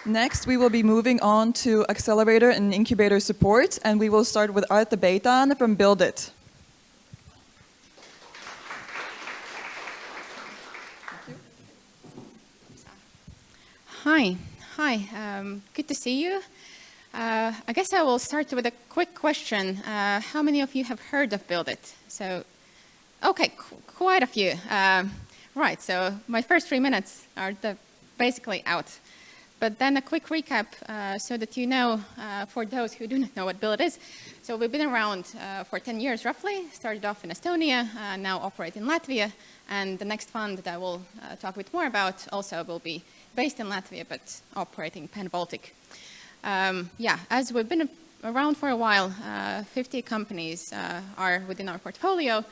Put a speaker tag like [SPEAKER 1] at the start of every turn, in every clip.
[SPEAKER 1] Next, we will be moving on to Accelerator and Incubator Support, and we will start with Arta Beitāne from Buildit.
[SPEAKER 2] Hi, good to see you. I guess I will start with a quick question. How many of you have heard of Buildit? So, okay, quite a few. Right, so my first 3 minutes are basically out. But then a quick recap so that you know, for those who do not know what Buildit is. So we've been around for 10 years roughly, started off in Estonia, now operate in Latvia, and the next fund that I will talk a bit more about also will be based in Latvia, but operating pan-Baltic. As we've been around for a while, 50 companies are within our portfolio.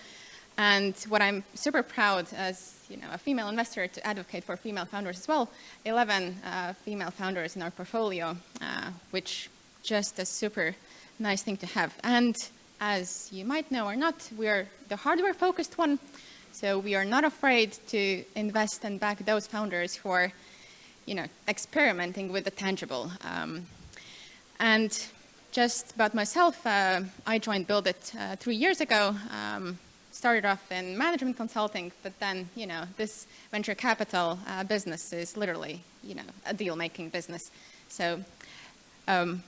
[SPEAKER 2] And what I'm super proud as a female investor to advocate for female founders as well, 11 female founders in our portfolio, which just a super nice thing to have. And as you might know or not, we are the hardware-focused one. So we are not afraid to invest and back those founders who are experimenting with the tangible. And just about myself, I joined Buildit 3 years ago. Started off in management consulting, but then, this venture capital business is literally, a deal-making business. So kind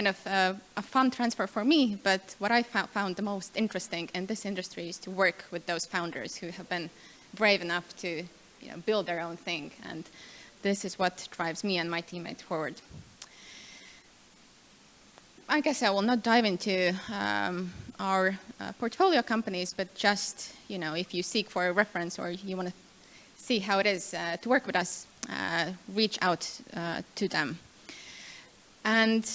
[SPEAKER 2] of a fun transfer for me, but what I found the most interesting in this industry is to work with those founders who have been brave enough to, build their own thing. And this is what drives me and my teammates forward. I guess I will not dive into our portfolio companies, but just, if you seek for a reference or you want to see how it is to work with us, reach out to them. And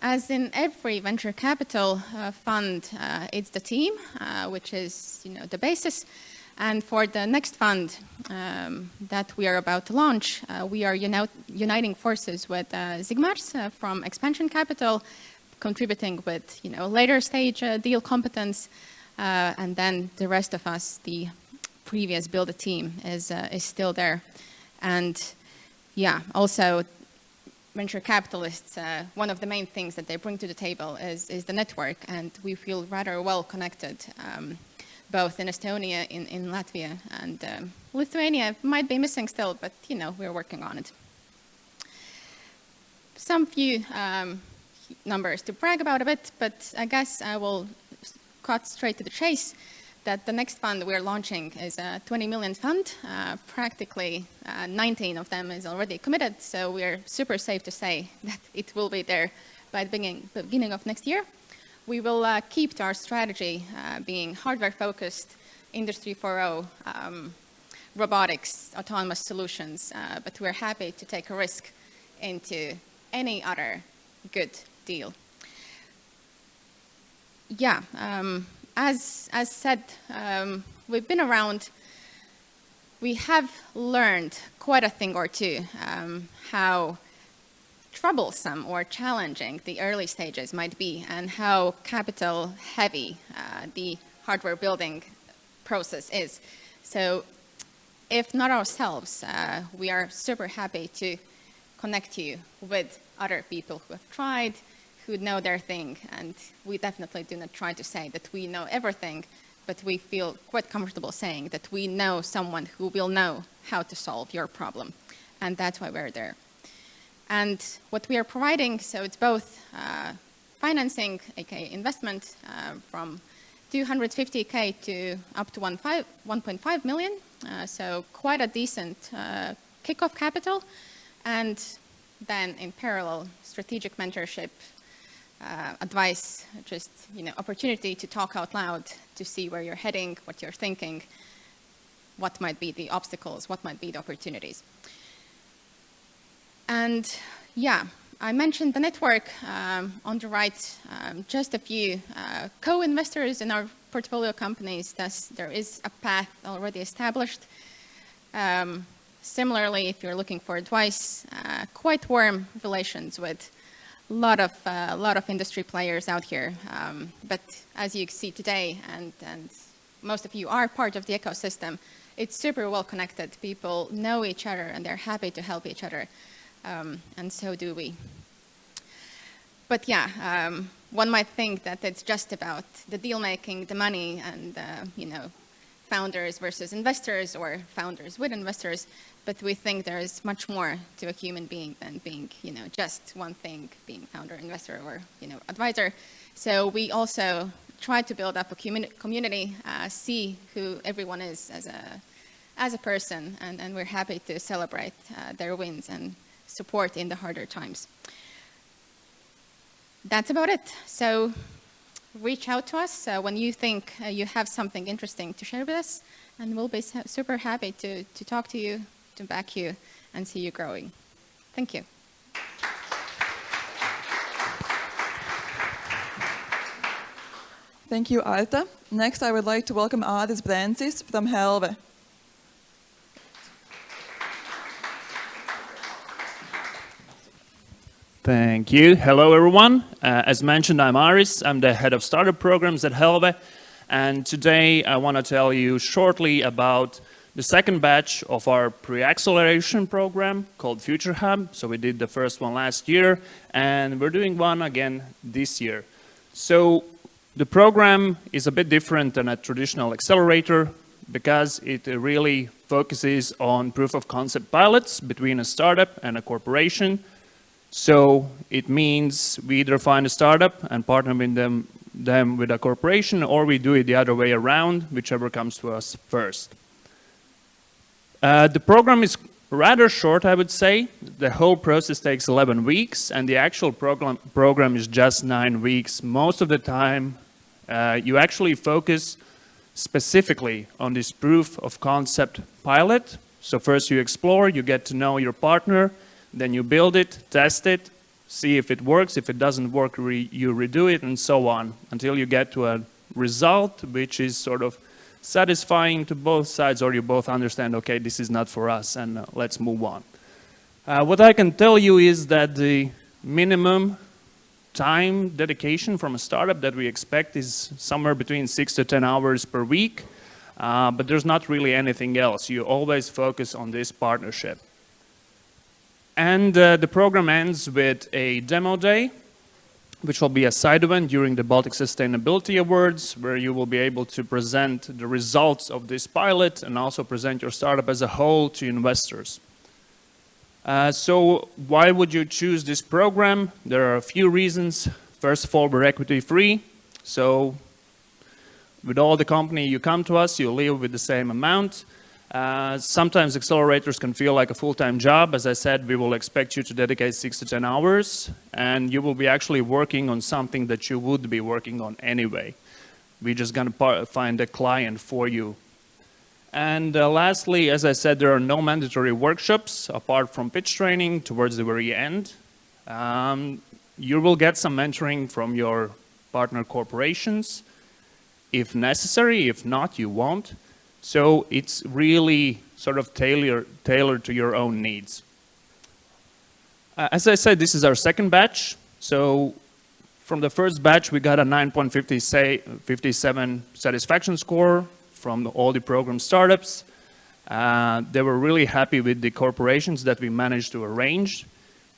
[SPEAKER 2] as in every venture capital fund, it's the team, which is, the basis. And for the next fund that we are about to launch, we are uniting forces with Zigmars from Expansion Capital, contributing with later stage deal competence, and then the rest of us, the previous Buildit team, is still there. And also venture capitalists, one of the main things that they bring to the table is the network, and we feel rather well connected. Both in Estonia, in Latvia, and Lithuania might be missing still, but we're working on it. Some few numbers to brag about a bit, but I guess I will cut straight to the chase that the next fund we're launching is a 20 million fund. Practically 19 of them is already committed, so we're super safe to say that it will be there by the beginning of next year. We will keep to our strategy being hardware-focused, Industry 4.0, robotics, autonomous solutions, but we're happy to take a risk into any other good deal. As said, we've been around. We have learned quite a thing or two, how troublesome or challenging the early stages might be, and how capital heavy the hardware building process is. So if not ourselves, we are super happy to connect you with other people who have tried, who know their thing, and we definitely do not try to say that we know everything, but we feel quite comfortable saying that we know someone who will know how to solve your problem, and that's why we're there. And what we are providing, so it's both financing, aka investment, from 250K to up to 1.5 million, so quite a decent kickoff capital, and then in parallel, strategic mentorship, advice, just opportunity to talk out loud, to see where you're heading, what you're thinking, what might be the obstacles, what might be the opportunities. And I mentioned the network on the right, just a few co-investors in our portfolio companies. Thus, there is a path already established. Similarly, if you're looking for advice, quite warm relations with a lot of industry players out here. But as you see today, and most of you are part of the ecosystem, it's super well connected. People know each other and they're happy to help each other. and so do we. But yeah, one might think that it's just about the deal making, the money, and founders versus investors, or founders with investors. But we think there is much more to a human being than being, just one thing, being founder, investor, or advisor. So we also try to build up a community, see who everyone is as a person, and we're happy to celebrate their wins and support in the harder times. That's about it. So reach out to us when you think you have something interesting to share with us, and we'll be super happy to talk to you, to back you, and see you growing. Thank you.
[SPEAKER 1] Thank you, Arta. Next, I would like to welcome Āris Brencis from Helve.
[SPEAKER 3] Thank you. Hello, everyone. As mentioned, I'm Āris. I'm the head of startup programs at Helve. And today I want to tell you shortly about the second batch of our pre-acceleration program called Future Hub. So we did the first one last year, and we're doing one again this year. So the program is a bit different than a traditional accelerator because it really focuses on proof of concept pilots between a startup and a corporation. So it means we either find a startup and partner with them with a corporation, or we do it the other way around, whichever comes to us first. The program is rather short, I would say. The whole process takes 11 weeks, and the actual program is just 9 weeks. Most of the time, you actually focus specifically on this proof of concept pilot. So first you explore, you get to know your partner, then you build it, test it, see if it works. If it doesn't work, you redo it, and so on, until you get to a result which is sort of satisfying to both sides, or you both understand, okay, this is not for us, and let's move on. What I can tell you is that the minimum time dedication from a startup that we expect is somewhere between 6 to 10 hours per week, but there's not really anything else. You always focus on this partnership. And the program ends with a demo day, which will be a side event during the Baltic Sustainability Awards, where you will be able to present the results of this pilot and also present your startup as a whole to investors. So why would you choose this program? There are a few reasons. First of all, we're equity free. So with all the company you come to us, you live with the same amount. Sometimes accelerators can feel like a full-time job. As I said, we will expect you to dedicate 6 to 10 hours, and you will be actually working on something that you would be working on anyway. We're just going to find a client for you. And lastly, as I said, there are no mandatory workshops apart from pitch training towards the very end. You will get some mentoring from your partner corporations if necessary. If not, you won't. So it's really sort of tailored to your own needs. As I said, this is our second batch. So from the first batch, we got a 9.57 satisfaction score from all the program startups. They were really happy with the corporations that we managed to arrange.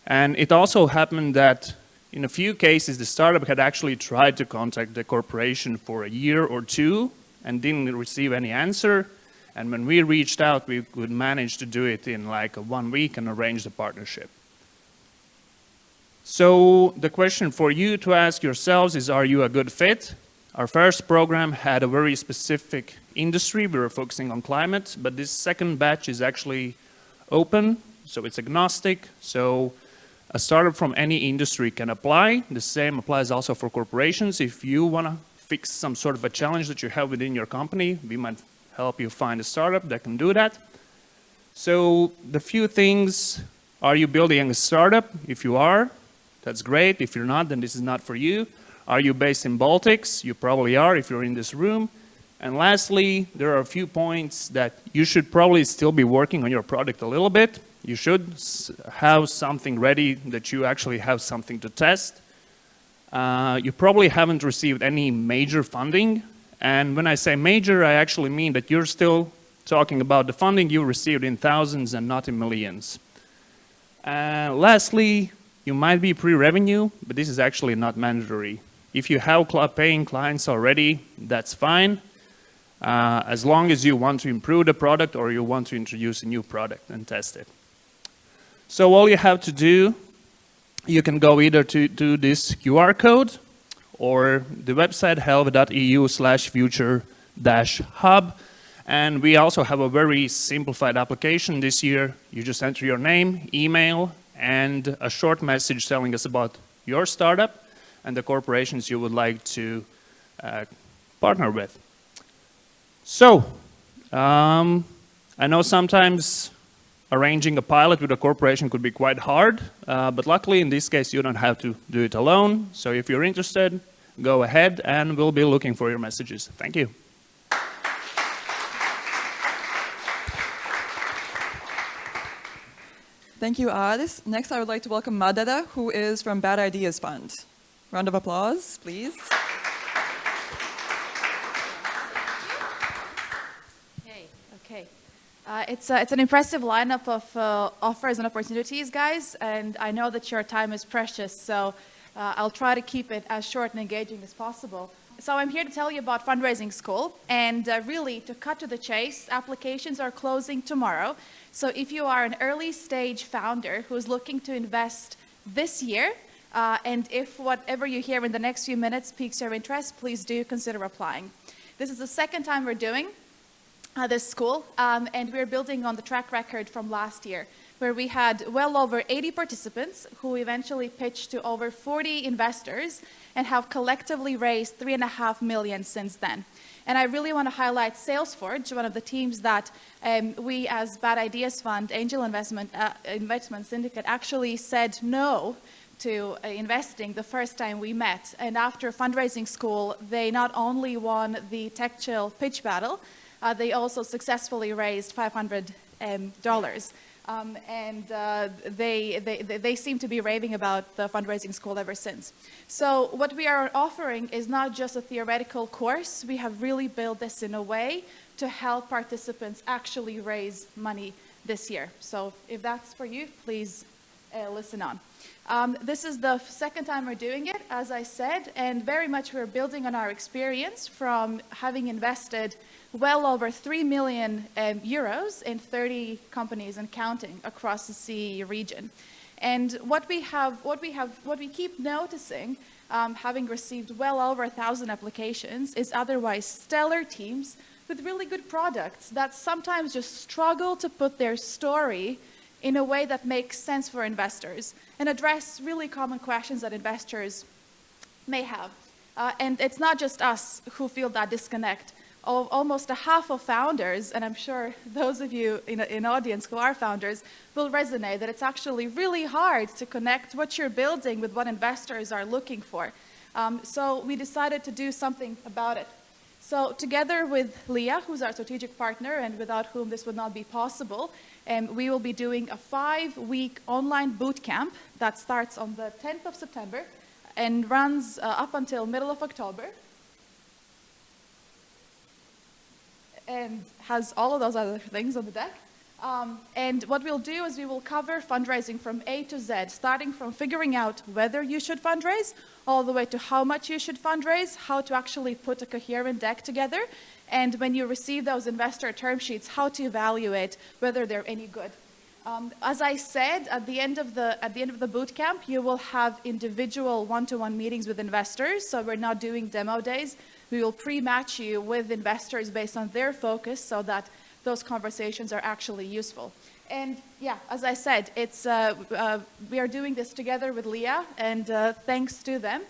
[SPEAKER 3] And it also happened that in a few cases, the startup had actually tried to contact the corporation for a year or two and didn't receive any answer. And when we reached out, we could manage to do it in like 1 week and arrange the partnership. So the question for you to ask yourselves is, are you a good fit? Our first program had a very specific industry. We were focusing on climate, but this second batch is actually open, so it's agnostic. So a startup from any industry can apply. The same applies also for corporations. If you want to fix some sort of a challenge that you have within your company, we might help you find a startup that can do that. So the few things, are you building a startup? If you are, that's great. If you're not, then this is not for you. Are you based in Baltics? You probably are if you're in this room. And lastly, there are a few points that you should probably still be working on your product a little bit. You should have something ready that you actually have something to test. You probably haven't received any major funding. And when I say major, I actually mean that you're still talking about the funding you received in thousands and not in millions. Lastly, you might be pre-revenue, but this is actually not mandatory. If you have paying clients already, that's fine, as long as you want to improve the product or you want to introduce a new product and test it. So all you have to do, you can go either to this QR code or the website helve.eu/future-hub. And we also have a very simplified application this year. You just enter your name, email, and a short message telling us about your startup and the corporations you would like to partner with. So, I know sometimes arranging a pilot with a corporation could be quite hard, but luckily in this case you don't have to do it alone. So if you're interested, go ahead and we'll be looking for your messages. Thank you.
[SPEAKER 1] Thank you, Āris. Next, I would like to welcome Madara, who is from BADideas.fund. Round of applause, please.
[SPEAKER 4] Okay. It's an impressive lineup of offers and opportunities, guys, and I know that your time is precious, so I'll try to keep it as short and engaging as possible. So I'm here to tell you about Fundraising School, and really, to cut to the chase, applications are closing tomorrow. So if you are an early stage founder who's looking to invest this year, and if whatever you hear in the next few minutes piques your interest, please do consider applying. This is the second time we're doing this school, and we're building on the track record from last year, where we had well over 80 participants who eventually pitched to over 40 investors and have collectively raised $3.5 million since then. And I really want to highlight Salesforge, one of the teams that we as BADideas.fund, Angel Investment Syndicate, actually said no to investing the first time we met. And after Fundraising School, they not only won the Tech Chill pitch battle, they also successfully raised $500. They seem to be raving about the Fundraising School ever since. So what we are offering is not just a theoretical course. We have really built this in a way to help participants actually raise money this year. So if that's for you, please listen on. This is the second time we're doing it, as I said, and very much we're building on our experience from having invested well over 3 million euros in 30 companies and counting across the CE region. And what we keep noticing, having received well over 1,000 applications, is otherwise stellar teams with really good products that sometimes just struggle to put their story in a way that makes sense for investors and address really common questions that investors may have. And it's not just us who feel that disconnect. Almost a half of founders, and I'm sure those of you in audience who are founders will resonate that it's actually really hard to connect what you're building with what investors are looking for. So we decided to do something about it. So together with Leah, who's our strategic partner and without whom this would not be possible, we will be doing a 5-week online boot camp that starts on the 10th of September and runs up until middle of October. And has all of those other things on the deck. And what we'll do is we will cover fundraising from A to Z, starting from figuring out whether you should fundraise, all the way to how much you should fundraise, how to actually put a coherent deck together, and when you receive those investor term sheets, how to evaluate whether they're any good. As I said, at the end of the boot camp, you will have individual one-to-one meetings with investors. So we're not doing demo days. We will pre-match you with investors based on their focus so that those conversations are actually useful. And yeah, as I said, we are doing this together with Leah, and thanks to them,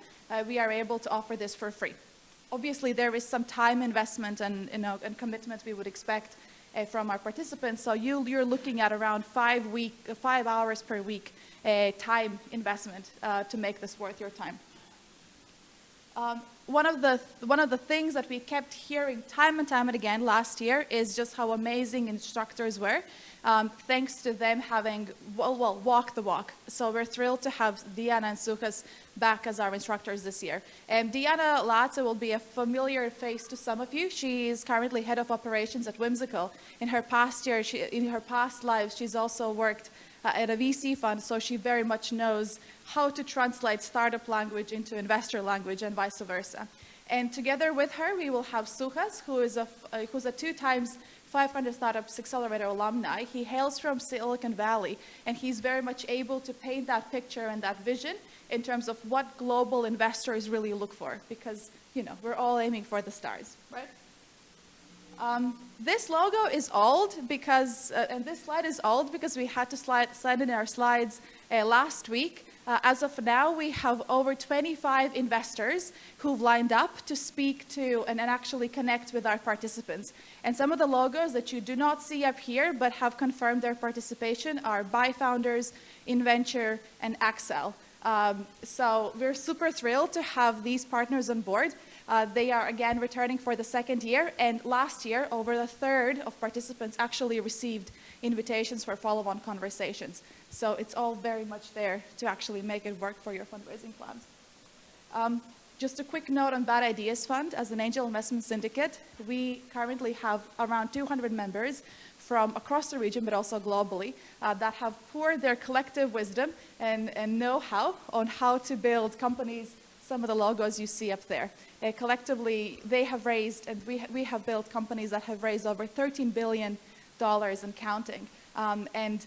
[SPEAKER 4] we are able to offer this for free. Obviously, there is some time investment and commitment we would expect from our participants. So you're looking at around 5 hours per week time investment to make this worth your time. One of the things that we kept hearing time and time again last year is just how amazing instructors were, thanks to them having walked the walk. So we're thrilled to have Diana and Sukas back as our instructors this year. And Diana Latze will be a familiar face to some of you. She is currently head of operations at Whimsical. In her past lives, she's also worked at a VC fund, so she very much knows how to translate startup language into investor language and vice versa. And together with her, we will have Suhas, who's a 2 times 500 Startups Accelerator alumni. He hails from Silicon Valley, and he's very much able to paint that picture and that vision in terms of what global investors really look for, because, you know, we're all aiming for the stars, right? This logo is old because, and this slide is old because we had to slide in our slides last week. As of now, we have over 25 investors who've lined up to speak to and actually connect with our participants. And some of the logos that you do not see up here but have confirmed their participation are By Founders, Inventure, and Accel. So we're super thrilled to have these partners on board. They are again returning for the 2nd year, and last year over a third of participants actually received invitations for follow-on conversations. So it's all very much there to actually make it work for your fundraising plans. Just a quick note on BADideas.fund. As an angel investment syndicate, we currently have around 200 members from across the region, but also globally, that have poured their collective wisdom and know-how on how to build companies, some of the logos you see up there. Collectively, they have raised, and we have built companies that have raised over $13 billion and counting. And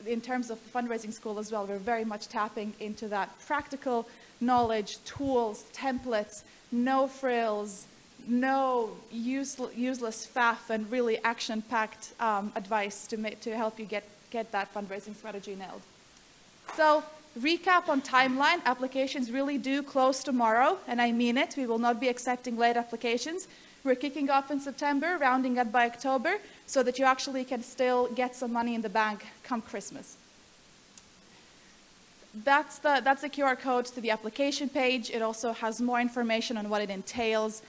[SPEAKER 4] in terms of fundraising school as well, we're very much tapping into that practical knowledge, tools, templates, no frills, no useless faff, and really action-packed advice to help you get that fundraising strategy nailed. So, recap on timeline, applications really do close tomorrow, and I mean it. We will not be accepting late applications. We're kicking off in September, rounding up by October, so that you actually can still get some money in the bank come Christmas. That's the QR code to the application page. It also has more information on what it entails.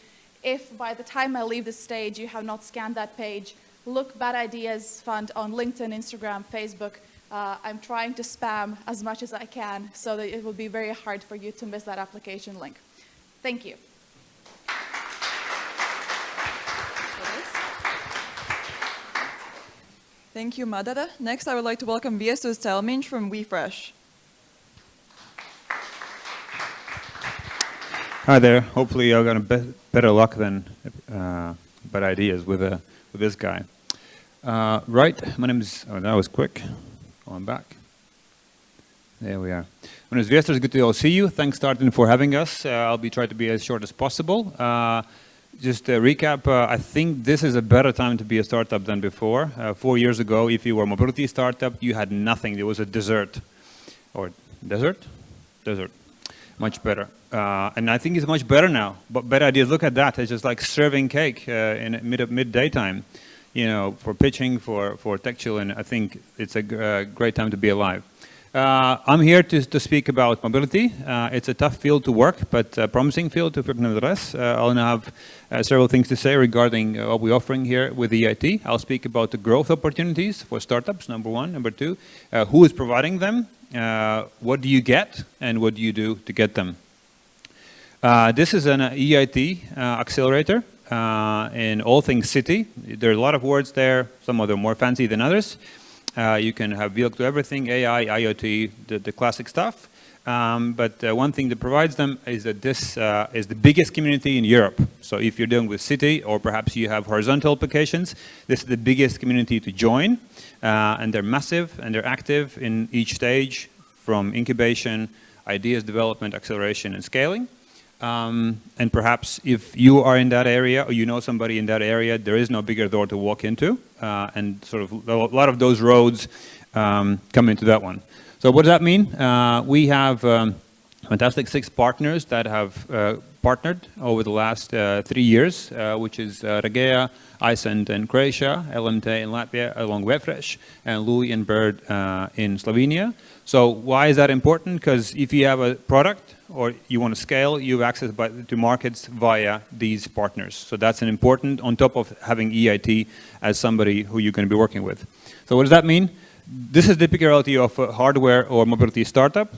[SPEAKER 4] If by the time I leave the stage you have not scanned that page, look BADideas.fund on LinkedIn, Instagram, Facebook. I'm trying to spam as much as I can so that it will be very hard for you to miss that application link. Thank you.
[SPEAKER 1] Thank you, Madara. Next, I would like to welcome Viesturs Celmiņš from Vefresh.
[SPEAKER 5] Hi there. Hopefully you're going to better luck than BADideas with this guy. Right, my name is, oh, that was quick. I'm back. There we are. My name is Viesturs. Good to all see you. Thanks, Startin, for having us. I'll be trying to be as short as possible. Just to recap, I think this is a better time to be a startup than before. 4 years ago, if you were a mobility startup, you had nothing. There was a desert. Or desert? Desert. Much better. And I think it's much better now. But better ideas, look at that. It's just like serving cake in midday time, you know, for pitching, for tech chill, and I think it's a great time to be alive. I'm here to speak about mobility. It's a tough field to work, but a promising field to work nevertheless. I'll now have several things to say regarding what we're offering here with EIT. I'll speak about the growth opportunities for startups, number one. Number two, who is providing them? What do you get? And what do you do to get them? This is an EIT accelerator in all things city. There are a lot of words there. Some of them more fancy than others. You can have VLOOK to everything, AI, IoT, the classic stuff. But one thing that provides them is that this is the biggest community in Europe. So if you're dealing with city, or perhaps you have horizontal applications, this is the biggest community to join. And they're massive, and they're active in each stage, from incubation, ideas development, acceleration, and scaling. And perhaps if you are in that area, or you know somebody in that area, there is no bigger door to walk into. And sort of a lot of those roads come into that one. So what does that mean? We have fantastic 6 partners that have partnered over the last 3 years, which is Riga, Iceland and Croatia, LMT in Latvia, along Vefresh, and Louis and Bird in Slovenia. So why is that important? Because if you have a product or you want to scale, you have access to markets via these partners. So that's an important, on top of having EIT as somebody who you're going to be working with. So what does that mean? This is the typical reality of a hardware or mobility startup.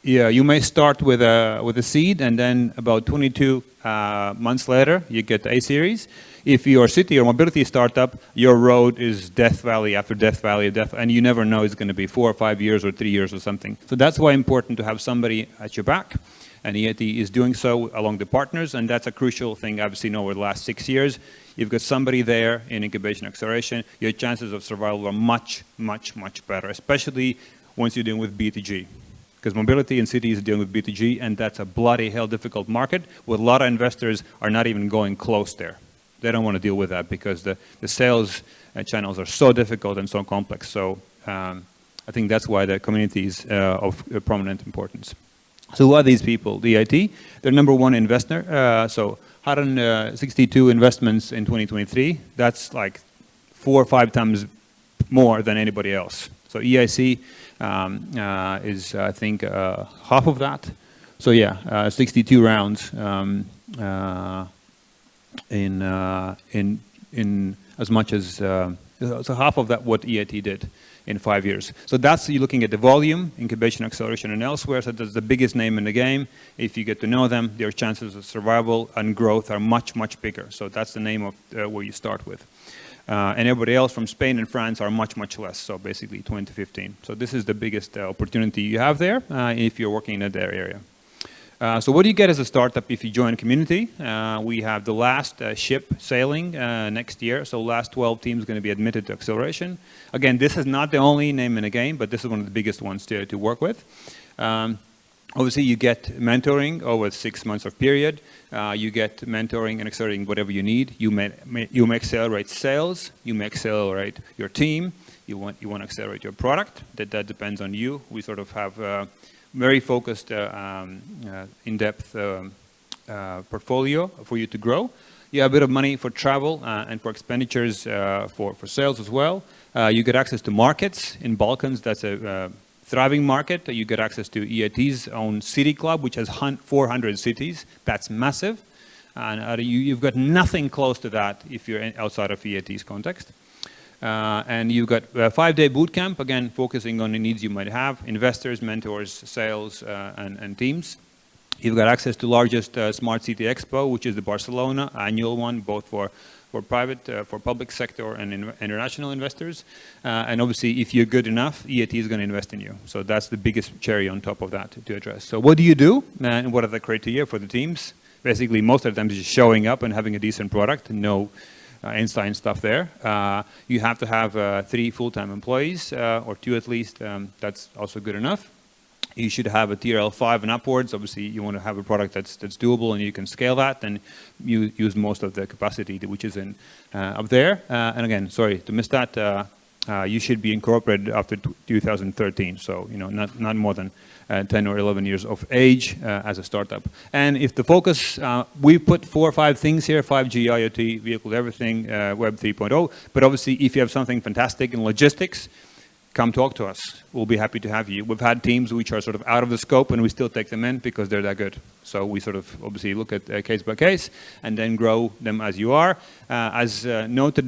[SPEAKER 5] yeah, you may start with a seed, and then about 22 months later, you get the A series. If you're a city or mobility startup, your road is Death Valley after Death Valley, and you never know it's going to be 4 or 5 years or 3 years or something. So that's why important to have somebody at your back, and EIT is doing so along the partners, and that's a crucial thing I've seen over the last 6 years. You've got somebody there in incubation acceleration, your chances of survival are much, much, much better, especially once you're dealing with B2G. Because mobility in cities is dealing with B2G, and that's a bloody hell difficult market, where a lot of investors are not even going close there. They don't want to deal with that because the sales channels are so difficult and so complex. So I think that's why the community is of prominent importance. So who are these people? The EIT, they're #1 investor. So 162 investments in 2023. That's like 4 or 5 times more than anybody else. So EIC is, I think, half of that. So yeah, 62 rounds in as much as so half of that what EIT did in 5 years. So that's, you're looking at the volume, incubation, acceleration, and elsewhere. So that's the biggest name in the game. If you get to know them, their chances of survival and growth are much, much bigger. So that's the name of where you start with. And everybody else from Spain and France are much, much less. So basically 20 to 15. So this is the biggest opportunity you have there if you're working in that area. So what do you get as a startup if you join a community? We have the last ship sailing next year. So last 12 teams going to be admitted to acceleration. Again, this is not the only name in the game, but this is one of the biggest ones to work with. Obviously, you get mentoring over 6 months of period. You get mentoring and accelerating whatever you need. You may accelerate sales. You may accelerate your team. You want to accelerate your product. That depends on you. We sort of have very focused, in-depth portfolio for you to grow. You have a bit of money for travel and for expenditures for sales as well. You get access to markets in Balkans. That's a thriving market. You get access to EIT's own city club, which has 400 cities. That's massive. And you've got nothing close to that if you're outside of EIT's context. And you've got a 5-day boot camp, again, focusing on the needs you might have, investors, mentors, sales, and teams. You've got access to largest Smart City Expo, which is the Barcelona annual one, both for private, for public sector and international investors. And obviously, if you're good enough, EIT is going to invest in you. So that's the biggest cherry on top of that to address. So what do you do, and what are the criteria for the teams? Basically, most of the time, it's just showing up and having a decent product, no Einstein stuff there. You have to have 3 full-time employees, or 2 at least. That's also good enough. You should have a TRL 5 and upwards. Obviously, you want to have a product that's doable and you can scale that, and you use most of the capacity which is in up there. And again, sorry to miss that. You should be incorporated after 2013. So not more than 10 or 11 years of age as a startup. And if the focus, we put 4 or 5 things here: 5G, IoT, vehicles, everything, Web 3.0. But obviously, if you have something fantastic in logistics, come talk to us. We'll be happy to have you. We've had teams which are sort of out of the scope, and we still take them in because they're that good. So we sort of obviously look at case by case and then grow them as you are. As noted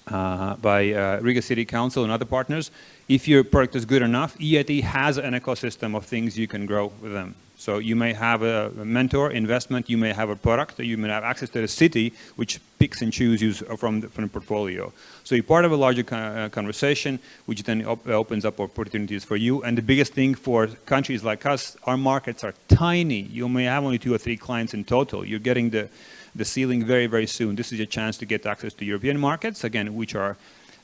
[SPEAKER 5] by Riga City Council and other partners, if your product is good enough, EIT has an ecosystem of things you can grow with them. So you may have a mentor investment, you may have a product, you may have access to the city which picks and chooses from the portfolio. So you're part of a larger conversation, which then opens up opportunities for you. And the biggest thing for countries like us, our markets are tiny. You may have only 2 or 3 clients in total. You're getting the ceiling very, very soon. This is your chance to get access to European markets, again, which are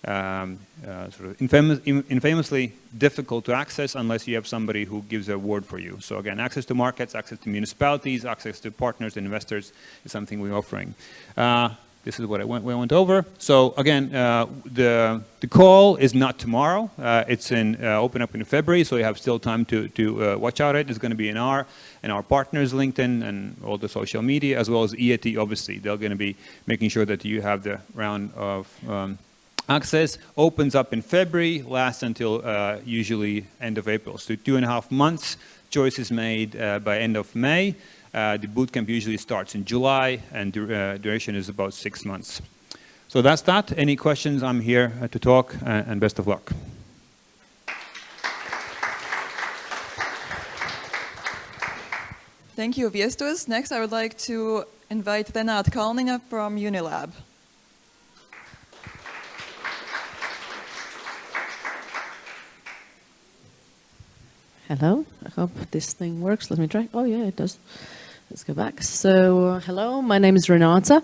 [SPEAKER 5] sort of infamously difficult to access unless you have somebody who gives a word for you. So again, access to markets, access to municipalities, access to partners, investors is something we're offering. This is what we went over. So again, the call is not tomorrow. It's open up in February, so you have still time to watch out. It's going to be in our partners' LinkedIn and all the social media, as well as EIT. Obviously, they're going to be making sure that you have the round of access. Opens up in February, lasts until usually end of April. So 2.5 months. Choice is made by end of May. The bootcamp usually starts in July, and duration is about 6 months. So that's that. Any questions? I'm here to talk, and best of luck.
[SPEAKER 1] Thank you, Viesturs. Next, I would like to invite Renāte Kalniņa from UniLab.
[SPEAKER 6] Hello, I hope this thing works. Let me try. Oh yeah, it does. Let's go back. So, hello, my name is Renāte,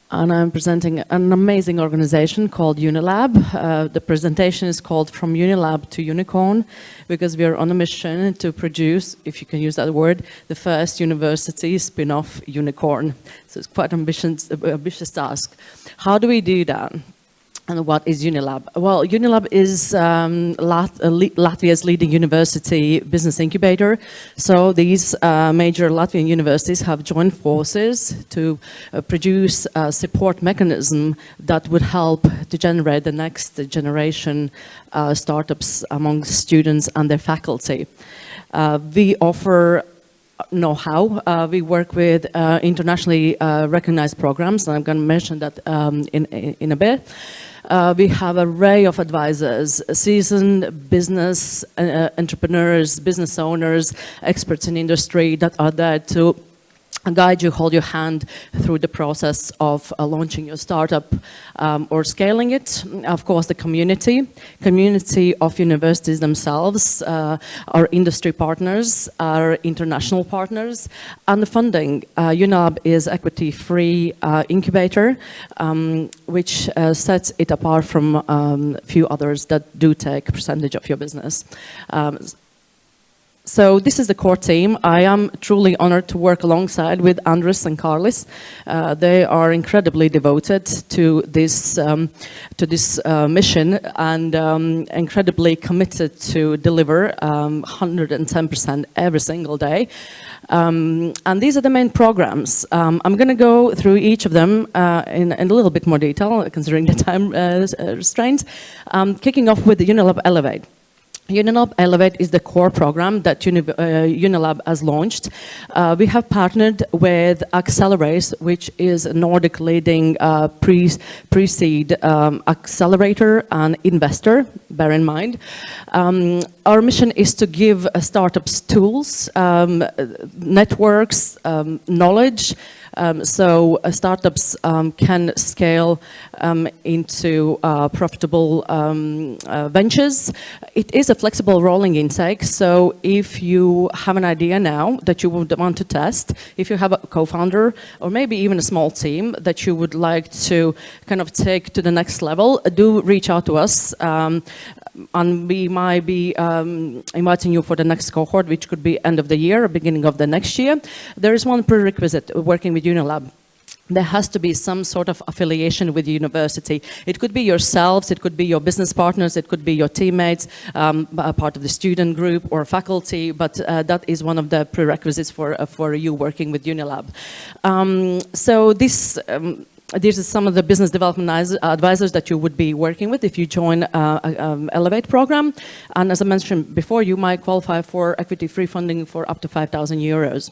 [SPEAKER 6] and I'm presenting an amazing organization called UniLab. The presentation is called From UniLab to Unicorn, because we are on a mission to produce, if you can use that word, the first university spin-off unicorn. So it's quite an ambitious task. How do we do that? And what is UniLab? Well, UniLab is Latvia's leading university business incubator. So these major Latvian universities have joined forces to produce a support mechanism that would help to generate the next generation startups among students and their faculty. We offer know-how. We work with internationally recognized programs, and I'm going to mention that in a bit. We have an array of advisors, seasoned business entrepreneurs, business owners, experts in industry that are there to guide you, hold your hand through the process of launching your startup or scaling it. Of course, the community of universities themselves, our industry partners, our international partners, and the funding. UniLab is equity-free incubator, which sets it apart from a few others that do take a percentage of your business. So this is the core team. I am truly honored to work alongside with Andrii and Kārlis. They are incredibly devoted to this mission and incredibly committed to deliver 110% every single day. And these are the main programs. I'm going to go through each of them in a little bit more detail, considering the time restraints. Kicking off with the UniLab Elevate. UniLab Elevate is the core program that UniLab has launched. We have partnered with Accelerator, which is a Nordic leading pre-seed accelerator and investor, bear in mind. Our mission is to give startups tools, networks, knowledge, so startups can scale into profitable ventures. It is a flexible rolling intake, so if you have an idea now that you would want to test, if you have a co-founder or maybe even a small team that you would like to kind of take to the next level, do reach out to us. And we might be inviting you for the next cohort, which could be end of the year or beginning of the next year. There is one prerequisite working with UniLab. There has to be some sort of affiliation with the university. It could be yourselves, it could be your business partners, it could be your teammates, part of the student group or faculty, but that is one of the prerequisites for you working with UniLab. So this... These are some of the business development advisors that you would be working with if you join Elevate program. And as I mentioned before, you might qualify for equity-free funding for up to 5,000 euros.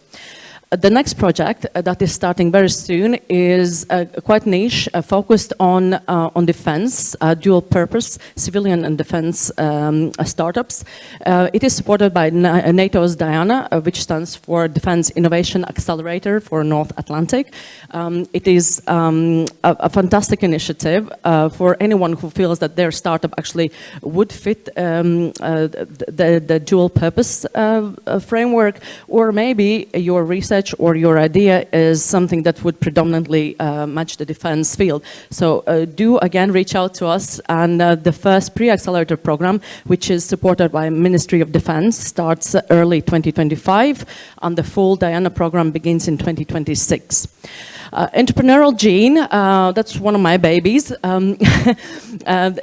[SPEAKER 6] The next project that is starting very soon is quite niche, focused on defense, dual purpose, civilian and defense startups. It is supported by NATO's DIANA, which stands for Defense Innovation Accelerator for North Atlantic. It is a fantastic initiative for anyone who feels that their startup actually would fit the dual purpose framework, or maybe your research or your idea is something that would predominantly match the defense field. So do again reach out to us, and the first pre-accelerator program, which is supported by Ministry of Defense, starts early 2025, and the full Diana program begins in 2026. Entrepreneurial gene, that's one of my babies.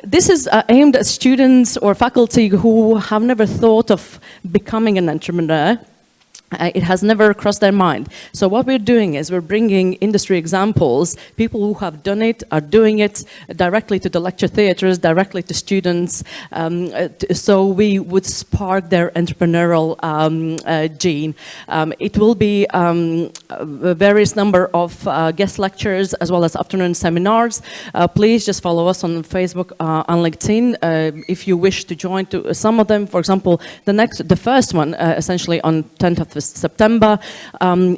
[SPEAKER 6] This is aimed at students or faculty who have never thought of becoming an entrepreneur. It has never crossed their mind. So what we're doing is we're bringing industry examples, people who have done it, are doing it directly to the lecture theatres, directly to students, so we would spark their entrepreneurial gene. It will be a various number of guest lectures as well as afternoon seminars. Please just follow us on Facebook and LinkedIn if you wish to join to some of them. For example, the first one essentially on 10th of September,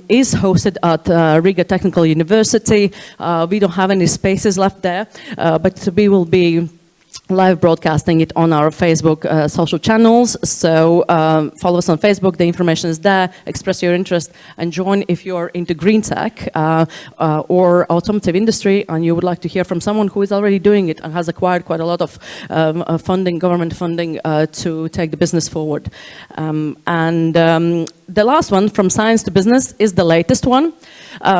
[SPEAKER 6] is hosted at Riga Technical University. We don't have any spaces left there, but we will be live broadcasting it on our Facebook social channels. So follow us on Facebook, the information is there, express your interest and join if you're into green tech or automotive industry and you would like to hear from someone who is already doing it and has acquired quite a lot of funding, government funding to take the business forward. The last one, from science to business, is the latest one.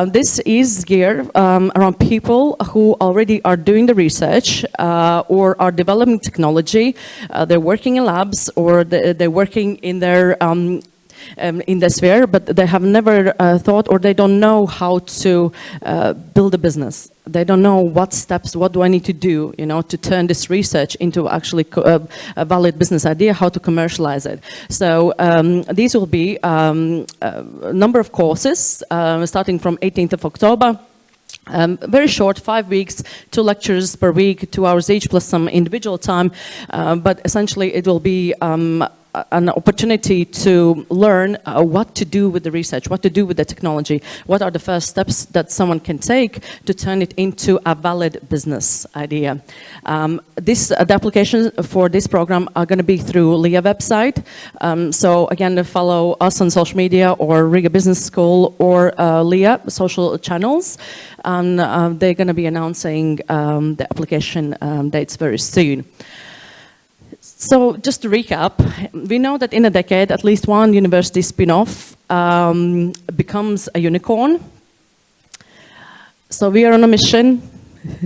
[SPEAKER 6] This is geared around people who already are doing the research or are developing technology. They're working in labs or they're working in their sphere, but they have never thought or they don't know how to build a business. They don't know what steps, what do I need to do, you know, to turn this research into actually a valid business idea, how to commercialize it. So these will be a number of courses starting from 18th of October. Very short, 5 weeks, 2 lectures per week, 2 hours each plus some individual time, but essentially it will be an opportunity to learn what to do with the research, what to do with the technology, what are the first steps that someone can take to turn it into a valid business idea. The applications for this program are going to be through LIA website. So again, follow us on social media or Riga Business School or LIA social channels. And they're going to be announcing the application dates very soon. So just to recap, we know that in a decade, at least one university spin-off becomes a unicorn. So we are on a mission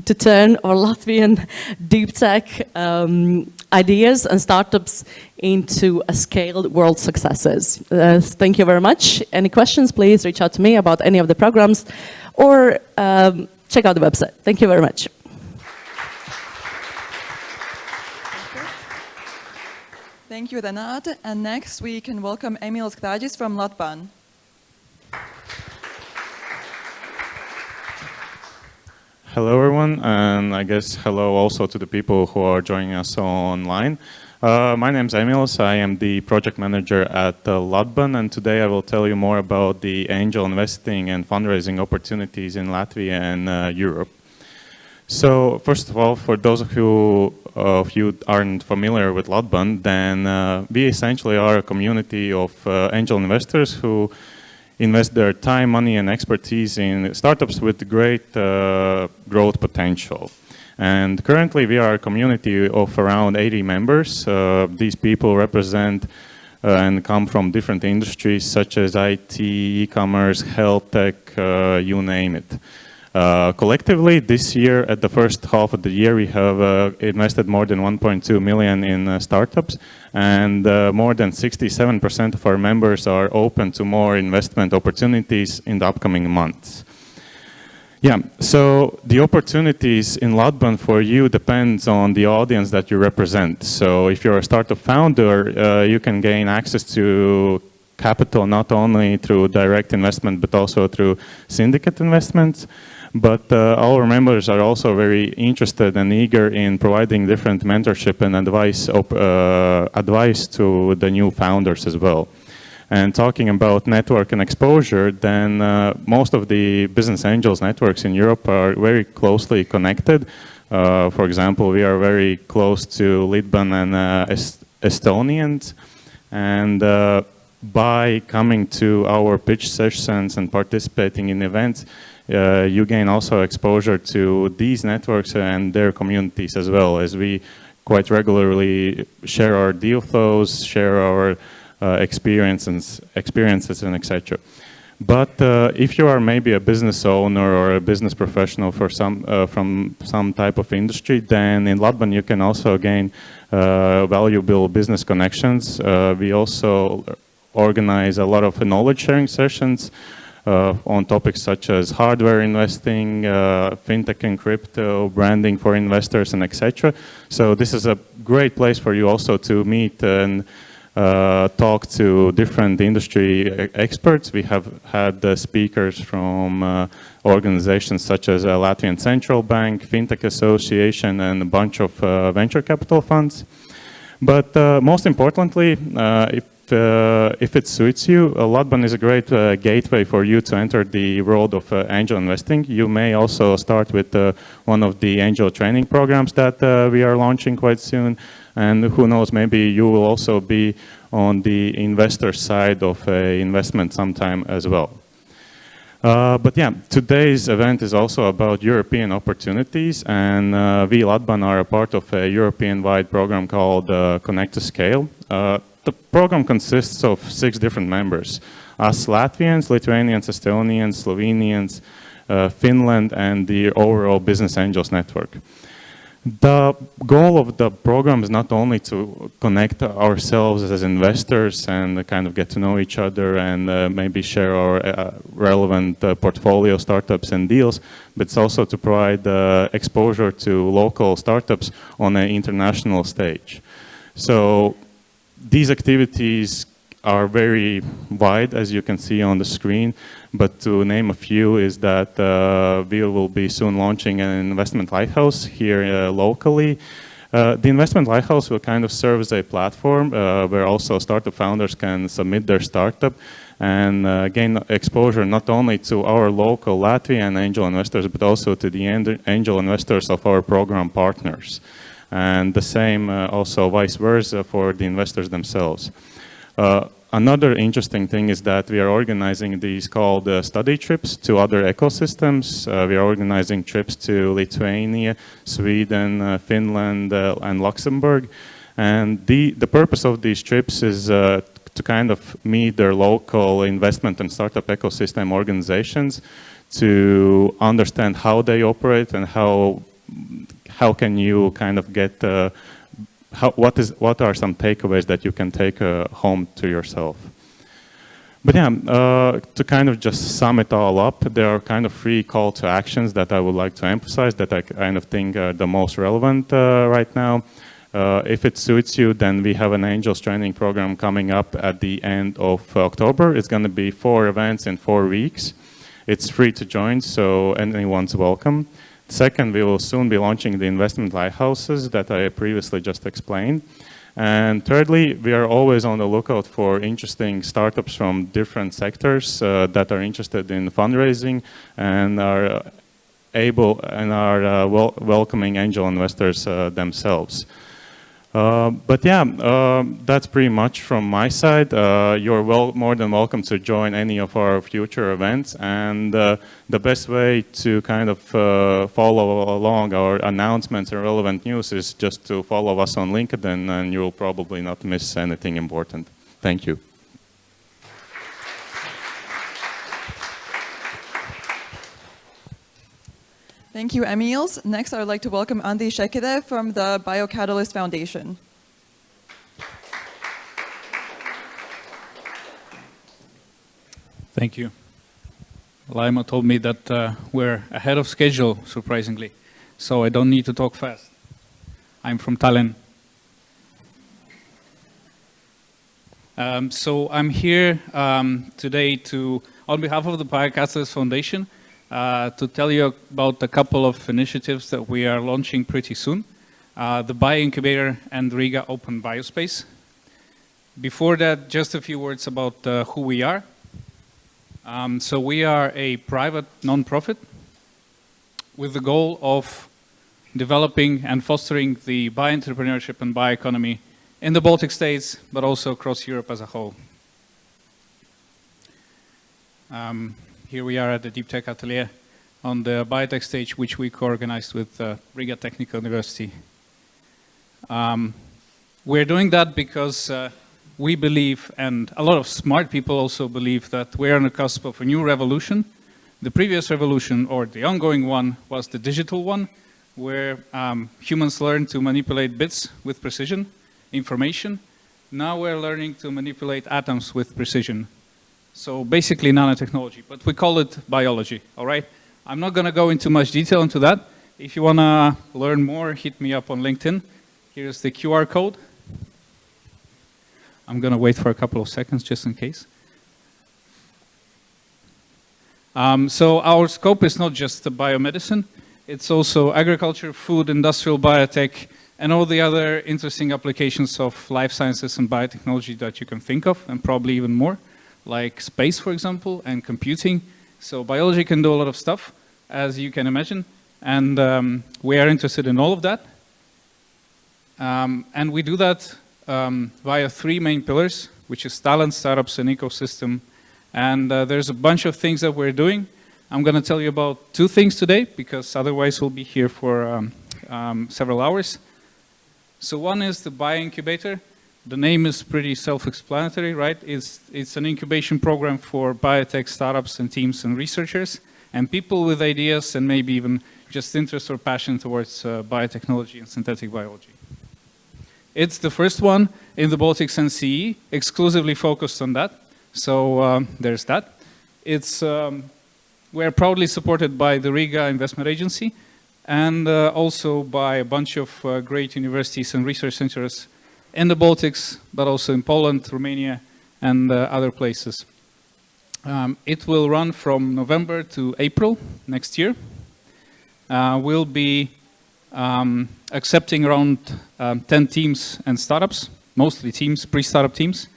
[SPEAKER 6] to turn our Latvian deep tech ideas and startups into a scaled world successes. Thank you very much. Any questions, please reach out to me about any of the programs or check out the website. Thank you very much.
[SPEAKER 1] Thank you, Renāte. And next we can welcome Emīls Kraģis from LatBAN.
[SPEAKER 7] Hello, everyone, and I guess hello also to the people who are joining us online. My name is Emīls. I am the project manager at LatBAN, and today I will tell you more about the angel investing and fundraising opportunities in Latvia and Europe. So, first of all, for those of you aren't familiar with LatBAN, then we essentially are a community of angel investors who invest their time, money, and expertise in startups with great growth potential. And currently, we are a community of around 80 members. These people represent and come from different industries such as IT, e-commerce, health tech, you name it. Collectively, this year, at the first half of the year, we have invested more than 1.2 million in startups, and more than 67% of our members are open to more investment opportunities in the upcoming months. Yeah, so the opportunities in LatBAN for you depends on the audience that you represent. So if you're a startup founder, you can gain access to capital not only through direct investment, but also through syndicate investments. But our members are also very interested and eager in providing different mentorship and advice to the new founders as well. And talking about network and exposure, then most of the business angels networks in Europe are very closely connected. For example, we are very close to LatBAN and Estonians. And by coming to our pitch sessions and participating in events, you gain also exposure to these networks and their communities as well, as we quite regularly share our deal flows, share our experiences and etc. But if you are maybe a business owner or a business professional for from some type of industry, then in LatBAN you can also gain valuable business connections. We also organize a lot of knowledge sharing sessions on topics such as hardware investing, fintech and crypto, branding for investors, and etc. So this is a great place for you also to meet and talk to different industry experts. We have had speakers from organizations such as Latvian Central Bank, Fintech Association, and a bunch of venture capital funds. But most importantly, if if it suits you, LatBAN is a great gateway for you to enter the world of angel investing. You may also start with one of the angel training programs that we are launching quite soon. And who knows, maybe you will also be on the investor side of investment sometime as well. But yeah, today's event is also about European opportunities, and we LatBAN are a part of a European-wide program called Connect to Scale. The program consists of 6 different members: us Latvians, Lithuanians, Estonians, Slovenians, Finland, and the overall Business Angels Network. The goal of the program is not only to connect ourselves as investors and kind of get to know each other and maybe share our relevant portfolio startups and deals, but it's also to provide exposure to local startups on an international stage. So these activities are very wide, as you can see on the screen, but to name a few is that we will be soon launching an investment lighthouse here locally. The investment lighthouse will kind of serve as a platform where also startup founders can submit their startup and gain exposure not only to our local Latvian angel investors, but also to the angel investors of our program partners. And the same also vice versa for the investors themselves. Another interesting thing is that we are organizing these called study trips to other ecosystems. We are organizing trips to Lithuania, Sweden, Finland, and Luxembourg. And the purpose of these trips is to kind of meet their local investment and startup ecosystem organizations to understand how they operate and how can you kind of get what are some takeaways that you can take home to yourself? But yeah, to kind of just sum it all up, there are kind of 3 call to actions that I would like to emphasize that I kind of think are the most relevant right now. If it suits you, then we have an Angels training program coming up at the end of October. It's going to be 4 events in 4 weeks. It's free to join, so anyone's welcome. Second, we will soon be launching the investment lighthouses that I previously just explained. And thirdly, we are always on the lookout for interesting startups from different sectors that are interested in fundraising and are able and are welcoming angel investors themselves. But yeah, that's pretty much from my side. You're more than welcome to join any of our future events. And the best way to kind of follow along our announcements and relevant news is just to follow us on LinkedIn, and you'll probably not miss anything important. Thank you.
[SPEAKER 1] Thank you, Emīls. Next, I would like to welcome Andrii Shekhirev from the Biocatalyst Foundation.
[SPEAKER 8] Thank you. Laima told me that we're ahead of schedule, surprisingly, so I don't need to talk fast. I'm from Tallinn. So I'm here today on behalf of the Biocatalyst Foundation, to tell you about a couple of initiatives that we are launching pretty soon. The Bio Incubator and Riga Open Biospace. Before that, just a few words about who we are. So we are a private non-profit with the goal of developing and fostering the bio-entrepreneurship and bioeconomy in the Baltic states, but also across Europe as a whole. Here we are at the Deep Tech Atelier on the Biotech stage, which we co-organized with Riga Technical University. We're doing that because we believe, and a lot of smart people also believe, that we're on the cusp of a new revolution. The previous revolution, or the ongoing one, was the digital one, where humans learn to manipulate bits with precision, information. Now we're learning to manipulate atoms with precision. So basically nanotechnology, but we call it biology, all right? I'm not gonna go into much detail into that. If you wanna learn more, hit me up on LinkedIn. Here's the QR code. I'm gonna wait for a couple of seconds just in case. So our scope is not just the biomedicine, it's also agriculture, food, industrial biotech, and all the other interesting applications of life sciences and biotechnology that you can think of, and probably even more, like space, for example, and computing. So biology can do a lot of stuff, as you can imagine, and we are interested in all of that. And we do that via 3 main pillars, which is talent, startups, and ecosystem. And there's a bunch of things that we're doing. I'm going to tell you about 2 things today, because otherwise we'll be here for several hours. So one is the By Incubator. The name is pretty self-explanatory, right? It's an incubation program for biotech startups and teams and researchers, and people with ideas and maybe even just interest or passion towards biotechnology and synthetic biology. It's the first one in the Baltics and CE, exclusively focused on that. So there's that. We're proudly supported by the Riga investment agency, and also by a bunch of great universities and research centers in the Baltics, but also in Poland, Romania, and other places. It will run from November to April next year. We'll be accepting around 10 teams and startups, mostly teams, pre-startup teams.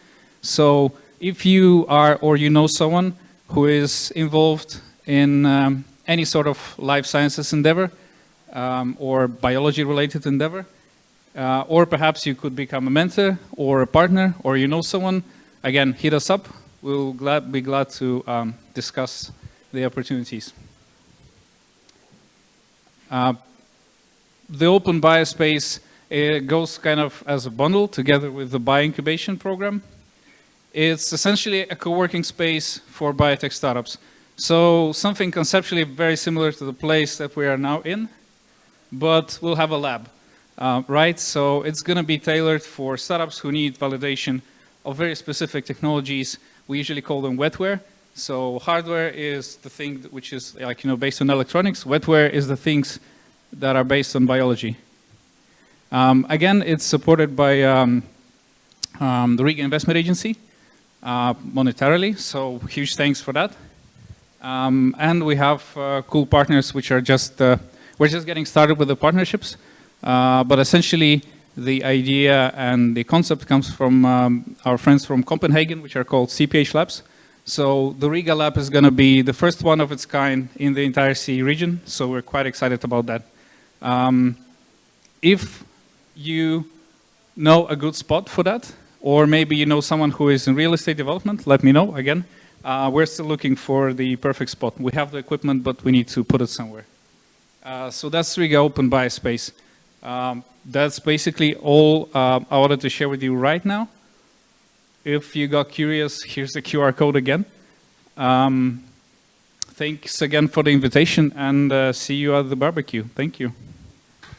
[SPEAKER 8] So if you are or you know someone who is involved in any sort of life sciences endeavor or biology-related endeavor, or perhaps you could become a mentor or a partner, or you know someone, again, hit us up. We'll be glad to discuss the opportunities. The open biospace goes kind of as a bundle together with the By Incubation program. It's essentially a co-working space for biotech startups. So something conceptually very similar to the place that we are now in, but we'll have a lab, right? So it's going to be tailored for startups who need validation of very specific technologies. We usually call them wetware. So hardware is the thing which is like, based on electronics. Wetware is the things that are based on biology. Again, it's supported by the Riga investment agency monetarily, so huge thanks for that. And we have cool partners which are we're just getting started with the partnerships, but essentially the idea and the concept comes from our friends from Copenhagen, which are called CPH Labs. So the Riga lab is going to be the first one of its kind in the entire CE region, so we're quite excited about that. If you know a good spot for that, or maybe you know someone who is in real estate development, let me know again. We're still looking for the perfect spot. We have the equipment, but we need to put it somewhere. So that's Riga Open Biospace. That's basically all I wanted to share with you right now. If you got curious, here's the QR code again. Thanks again for the invitation, and see you at the barbecue. Thank you.